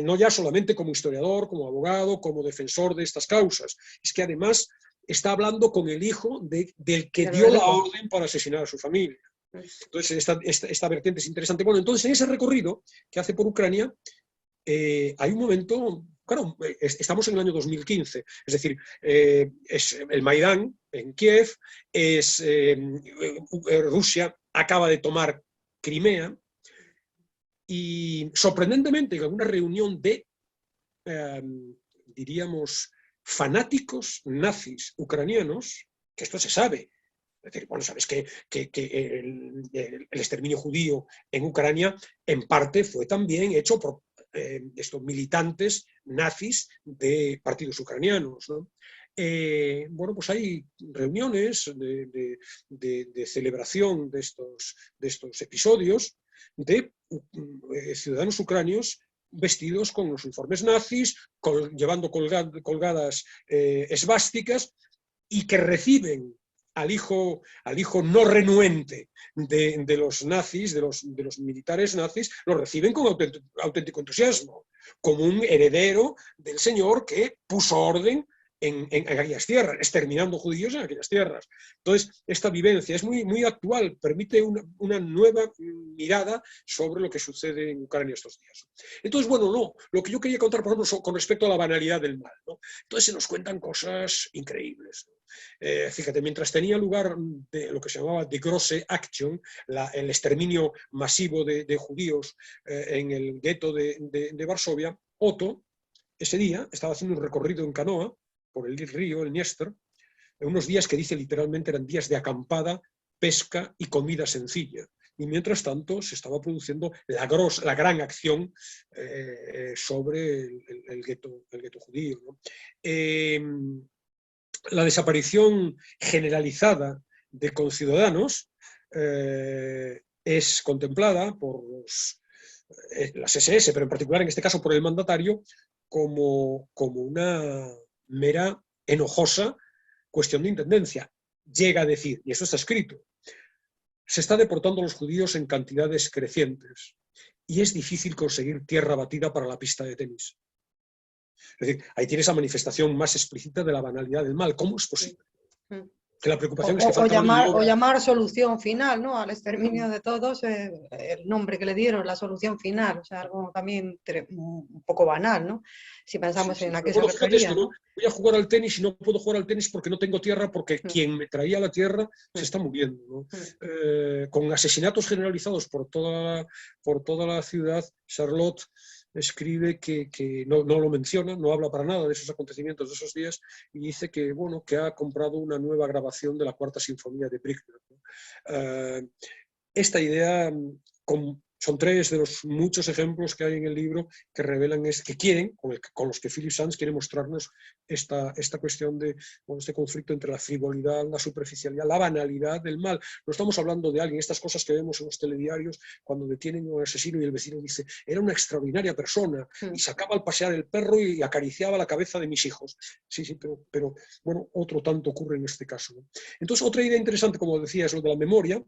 no ya solamente como historiador, como abogado, como defensor de estas causas, es que además está hablando con el hijo del que dio la orden para asesinar a su familia. Entonces esta vertiente es interesante. Bueno, entonces en ese recorrido que hace por Ucrania, hay un momento, claro, estamos en el año 2015, es decir, es el Maidán en Kiev, Rusia acaba de tomar Crimea y sorprendentemente en alguna reunión de, diríamos, fanáticos nazis ucranianos, que esto se sabe. Es decir, bueno, sabes que el exterminio judío en Ucrania en parte fue también hecho por estos militantes nazis de partidos ucranianos, ¿no? Bueno, pues hay reuniones de celebración de estos episodios de ciudadanos ucranianos vestidos con los uniformes nazis, llevando colgadas esvásticas, y que reciben al hijo no renuente de los nazis, de los militares nazis, lo reciben con auténtico entusiasmo, como un heredero del señor que puso orden en aquellas tierras, exterminando judíos en aquellas tierras. Entonces, esta vivencia es muy actual, permite una nueva mirada sobre lo que sucede en Ucrania estos días. Entonces, bueno, no, lo que yo quería contar, por ejemplo, con respecto a la banalidad del mal, ¿no? Entonces se nos cuentan cosas increíbles, ¿no? Fíjate, mientras tenía lugar lo que se llamaba Die Große Aktion, el exterminio masivo de judíos en el gueto de Varsovia, Otto, ese día, estaba haciendo un recorrido en canoa por el río, el Dniester, en unos días que dice literalmente eran días de acampada, pesca y comida sencilla. Y mientras tanto se estaba produciendo la gran acción sobre el gueto judío, ¿no? La desaparición generalizada de conciudadanos es contemplada por las SS, pero en particular en este caso por el mandatario, como una mera enojosa cuestión de intendencia. Llega a decir, y eso está escrito, se está deportando a los judíos en cantidades crecientes y es difícil conseguir tierra batida para la pista de tenis. Es decir, ahí tienes la manifestación más explícita de la banalidad del mal. ¿Cómo es posible? Que la preocupación es que falta o llamar solución final, ¿no? Al exterminio de todos, el nombre que le dieron, la solución final, o sea, algo también un poco banal, ¿no? Si pensamos en a qué se refería, esto, ¿no? Voy a jugar al tenis y no puedo jugar al tenis porque no tengo tierra, porque quien me traía la tierra se está muriendo, ¿no? Con asesinatos generalizados por toda la ciudad, Charlotte escribe que no lo menciona, no habla para nada de esos acontecimientos de esos días, y dice que, bueno, que ha comprado una nueva grabación de la Cuarta Sinfonía de Bruckner, ¿no? Esta idea, son tres de los muchos ejemplos que hay en el libro que revelan, que quieren, con los que Philip Sands quiere mostrarnos esta cuestión de este conflicto entre la frivolidad, la superficialidad, la banalidad del mal. No estamos hablando de alguien, estas cosas que vemos en los telediarios cuando detienen a un asesino y el vecino dice, era una extraordinaria persona y sacaba al pasear el perro y acariciaba la cabeza de mis hijos. Sí, pero bueno, otro tanto ocurre en este caso, ¿no? Entonces, otra idea interesante, como decía, es lo de la memoria.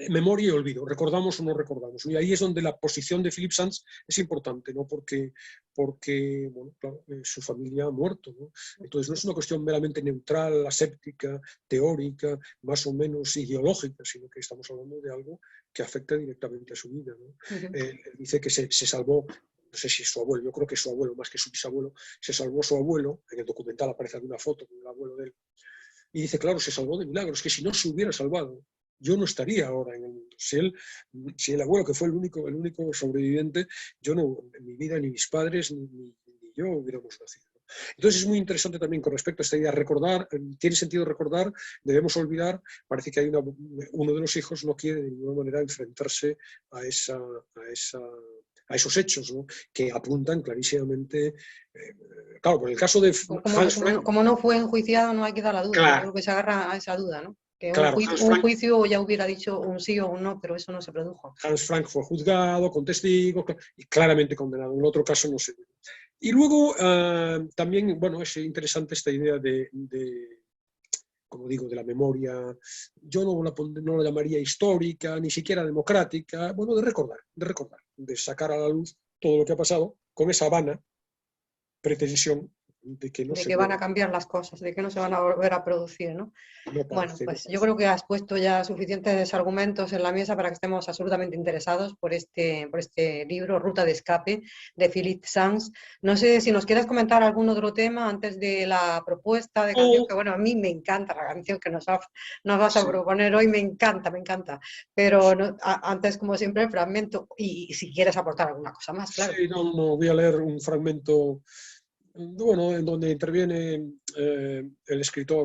Memoria y olvido, recordamos o no recordamos. Y ahí es donde la posición de Philip Sands es importante, ¿no? Porque bueno, claro, su familia ha muerto, ¿no? Entonces no es una cuestión meramente neutral, aséptica, teórica, más o menos ideológica, sino que estamos hablando de algo que afecta directamente a su vida, ¿no? Dice que se salvó, no sé si es su abuelo, yo creo que es su abuelo más que su bisabuelo, se salvó su abuelo, en el documental aparece alguna foto con el abuelo de él, y dice, claro, se salvó de milagros, que si no se hubiera salvado, yo no estaría ahora en el mundo. Si el abuelo, que fue el único sobreviviente, yo no, en mi vida, ni mis padres, ni yo hubiéramos nacido. Entonces es muy interesante también con respecto a esta idea, recordar, tiene sentido recordar, debemos olvidar, parece que hay uno de los hijos no quiere de ninguna manera enfrentarse a esos hechos, ¿no? Que apuntan clarísimamente, claro, por el caso de Hans Frank... Como no fue enjuiciado, no hay que dar la duda, claro, yo creo que se agarra a esa duda, ¿no? Que claro, un juicio ya hubiera dicho un sí o un no, pero eso no se produjo. Hans Frank fue juzgado con testigos y claramente condenado. En el otro caso no se dio. Y luego también, bueno, es interesante esta idea como digo, de la memoria. Yo no la llamaría histórica, ni siquiera democrática, bueno, de recordar, de sacar a la luz todo lo que ha pasado con esa vana pretensión de que van a cambiar las cosas, de que no se van a volver a producir, ¿no? Bueno, pues yo creo que has puesto ya suficientes argumentos en la mesa para que estemos absolutamente interesados por este libro, Ruta de Escape, de Philip Sands. No sé si nos quieres comentar algún otro tema antes de la propuesta de canción, que bueno, a mí me encanta la canción que nos vas a proponer hoy, me encanta, pero antes, como siempre, el fragmento, y si quieres aportar alguna cosa más, claro. Sí, no, voy a leer un fragmento, bueno, en donde interviene el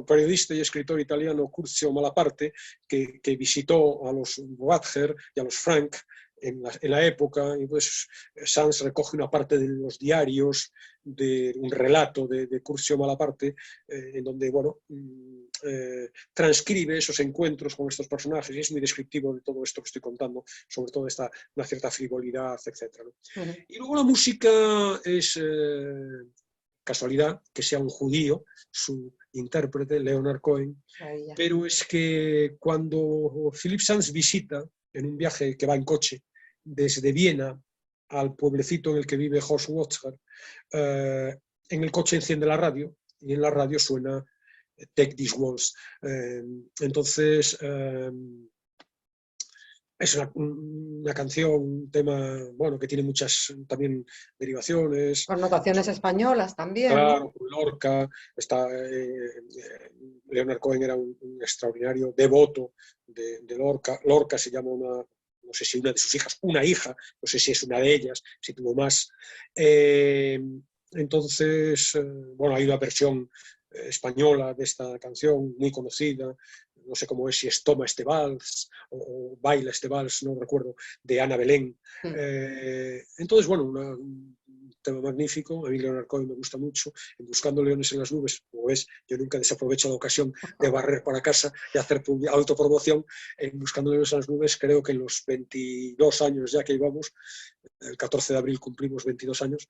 periodista y escritor italiano Curzio Malaparte, que visitó a los Radger y a los Frank en la época. Y entonces Sanz recoge una parte de los diarios, de un relato de Curcio Malaparte, en donde bueno, transcribe esos encuentros con estos personajes, y es muy descriptivo de todo esto que estoy contando, sobre todo una cierta frivolidad, etc., ¿no? Y luego la música es casualidad que sea un judío, su intérprete, Leonard Cohen, pero es que cuando Philippe Sanz visita, en un viaje que va en coche, desde Viena al pueblecito en el que vive Horst Wurzel, en el coche enciende la radio y en la radio suena Take These Walls. Entonces, es una canción, un tema, bueno, que tiene muchas también derivaciones. Connotaciones españolas también, claro, ¿no? Lorca, Leonard Cohen era un extraordinario devoto de Lorca. Lorca se llama no sé si una de sus hijas, una hija, no sé si es una de ellas, si tuvo más. Entonces, bueno, hay una versión española de esta canción muy conocida, no sé cómo es, si es Toma este vals o Baila este vals, no recuerdo, de Ana Belén. Entonces, bueno, un tema magnífico. A mí Leonard Cohen me gusta mucho. En Buscando leones en las nubes, como ves, yo nunca desaprovecho la ocasión de barrer para casa y hacer autopromoción. En Buscando leones en las nubes, creo que en los 22 años ya que llevamos, el 14 de abril cumplimos 22 años,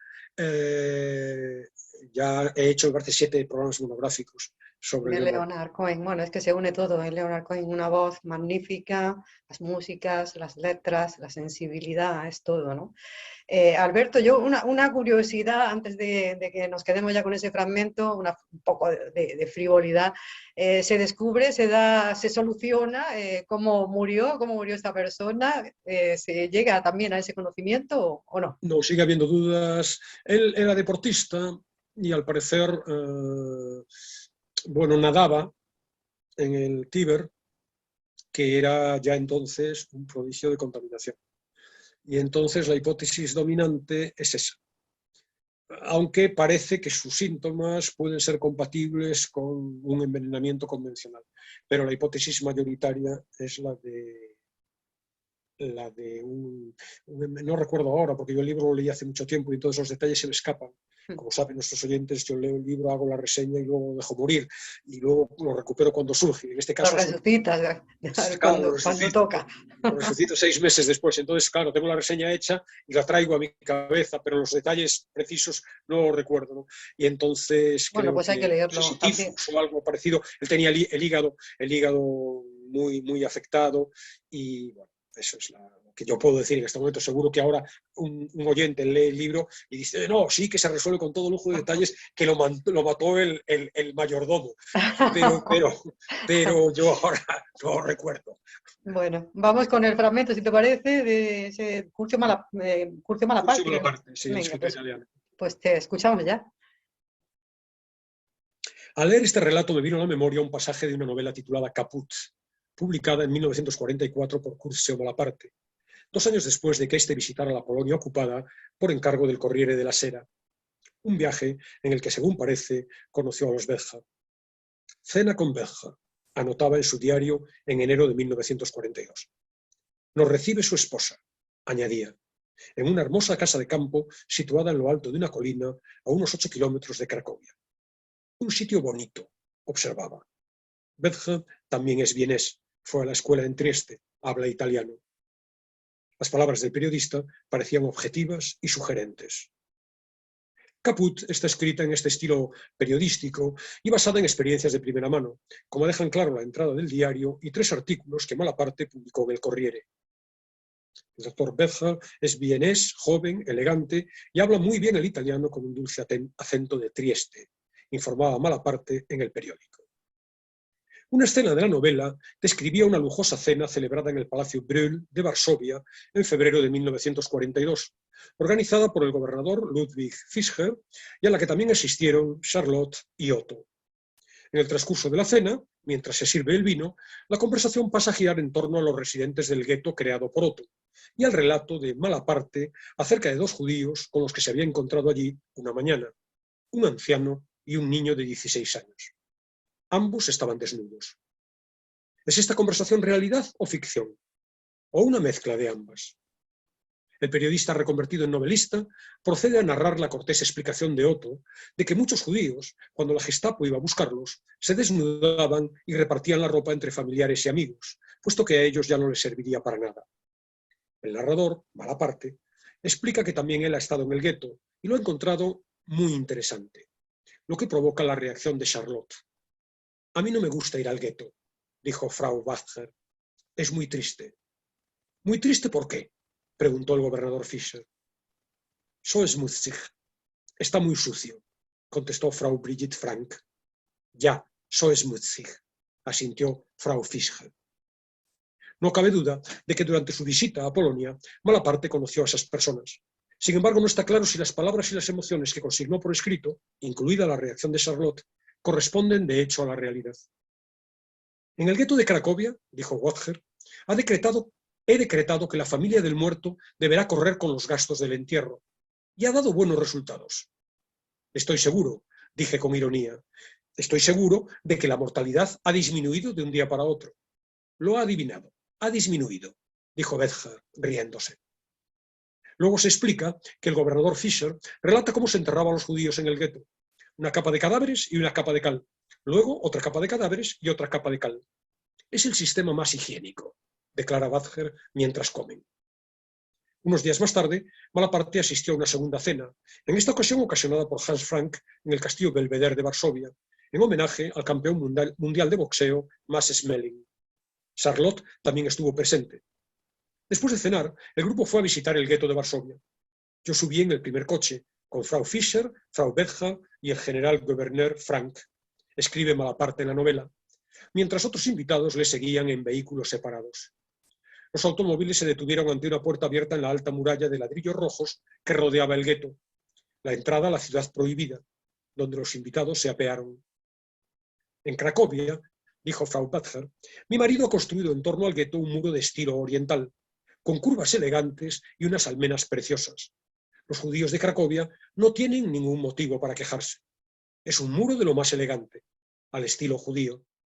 ya he hecho, me parece, 7 programas monográficos sobre Leonard Cohen. Bueno, es que se une todo en Leonard Cohen, una voz magnífica, las músicas, las letras, la sensibilidad, es todo, ¿no? Alberto, yo una curiosidad antes de que nos quedemos ya con ese fragmento, un poco de frivolidad. Se descubre, se soluciona cómo murió esta persona. ¿Se llega también a ese conocimiento o no? No, sigue habiendo dudas. Él era deportista y al parecer, bueno, nadaba en el Tíber, que era ya entonces un prodigio de contaminación. Y entonces la hipótesis dominante es esa. Aunque parece que sus síntomas pueden ser compatibles con un envenenamiento convencional. Pero la hipótesis mayoritaria es la de no recuerdo ahora, porque yo el libro lo leí hace mucho tiempo y todos los detalles se me escapan. Como saben nuestros oyentes, yo leo el libro, hago la reseña y luego lo dejo morir, y luego lo recupero cuando surge. En este caso, lo resucitas claro, cuando toca. Lo resucito 6 meses después. Entonces, claro, tengo la reseña hecha y la traigo a mi cabeza, pero los detalles precisos no los recuerdo, ¿no? Y entonces bueno, creo pues hay que no sé leerlo si también. tifus o algo parecido. Él tenía el hígado muy, muy afectado, y bueno, eso es lo que yo puedo decir en este momento. Seguro que ahora un oyente lee el libro y dice, no, sí, que se resuelve con todo lujo de detalles, que lo mató el mayordomo. Pero yo ahora no recuerdo. Bueno, vamos con el fragmento, si te parece, de ese Curcio Malaparte. Curcio Malaparte, sí, el escritor italiano. Pues te escuchamos ya. Al leer este relato me vino a la memoria un pasaje de una novela titulada Caput, publicada en 1944 por Curcio Malaparte, 2 años después de que éste visitara la Polonia ocupada por encargo del Corriere della Sera, un viaje en el que, según parece, conoció a los Bedja. Cena con Bedja, anotaba en su diario en enero de 1942. Nos recibe su esposa, añadía, en una hermosa casa de campo situada en lo alto de una colina a unos 8 kilómetros de Cracovia. Un sitio bonito, observaba. Bedja también es vienés, fue a la escuela en Trieste, habla italiano. Las palabras del periodista parecían objetivas y sugerentes. Caput está escrita en este estilo periodístico y basada en experiencias de primera mano, como dejan claro la entrada del diario y 3 artículos que Malaparte publicó en el Corriere. El doctor Bedja es vienés, joven, elegante y habla muy bien el italiano con un dulce acento de Trieste, informaba Malaparte en el periódico. Una escena de la novela describía una lujosa cena celebrada en el Palacio Brühl de Varsovia en febrero de 1942, organizada por el gobernador Ludwig Fischer y a la que también asistieron Charlotte y Otto. En el transcurso de la cena, mientras se sirve el vino, la conversación pasa a girar en torno a los residentes del gueto creado por Otto y al relato de Malaparte acerca de 2 judíos con los que se había encontrado allí una mañana, un anciano y un niño de 16 años. Ambos estaban desnudos. ¿Es esta conversación realidad o ficción? ¿O una mezcla de ambas? El periodista reconvertido en novelista procede a narrar la cortés explicación de Otto de que muchos judíos, cuando la Gestapo iba a buscarlos, se desnudaban y repartían la ropa entre familiares y amigos, puesto que a ellos ya no les serviría para nada. El narrador, Malaparte, explica que también él ha estado en el gueto y lo ha encontrado muy interesante, lo que provoca la reacción de Charlotte. «A mí no me gusta ir al gueto», dijo Frau Badger. «Es muy triste». «¿Muy triste por qué?», preguntó el gobernador Fischer. «So schmutzig. Está muy sucio», contestó Frau Brigitte Frank. «Ya, so schmutzig», asintió Frau Fischer. No cabe duda de que durante su visita a Polonia, Malaparte conoció a esas personas. Sin embargo, no está claro si las palabras y las emociones que consignó por escrito, incluida la reacción de Charlotte, corresponden de hecho a la realidad. «En el gueto de Cracovia», dijo Wadger, he decretado que la familia del muerto deberá correr con los gastos del entierro, y ha dado buenos resultados. «Estoy seguro», dije con ironía, «estoy seguro de que la mortalidad ha disminuido de un día para otro». «Lo ha adivinado, ha disminuido», dijo Badger, riéndose. Luego se explica que el gobernador Fischer relata cómo se enterraban a los judíos en el gueto. Una capa de cadáveres y una capa de cal. Luego otra capa de cadáveres y otra capa de cal. «Es el sistema más higiénico», declara Badger mientras comen. Unos días más tarde, Malaparte asistió a una segunda cena, en esta ocasión ocasionada por Hans Frank en el castillo Belvedere de Varsovia, en homenaje al campeón mundial de boxeo Max Schmeling. Charlotte también estuvo presente. Después de cenar, el grupo fue a visitar el gueto de Varsovia. Yo subí en el primer coche, con Frau Fischer, Frau Badger y el general gouverneur Frank, escribe Malaparte en la novela, mientras otros invitados le seguían en vehículos separados. Los automóviles se detuvieron ante una puerta abierta en la alta muralla de ladrillos rojos que rodeaba el gueto, la entrada a la ciudad prohibida, donde los invitados se apearon. «En Cracovia», dijo Frau Badger, «mi marido ha construido en torno al gueto un muro de estilo oriental, con curvas elegantes y unas almenas preciosas. Los judíos de Cracovia no tienen ningún motivo para quejarse. Es un muro de lo más elegante, al estilo judío.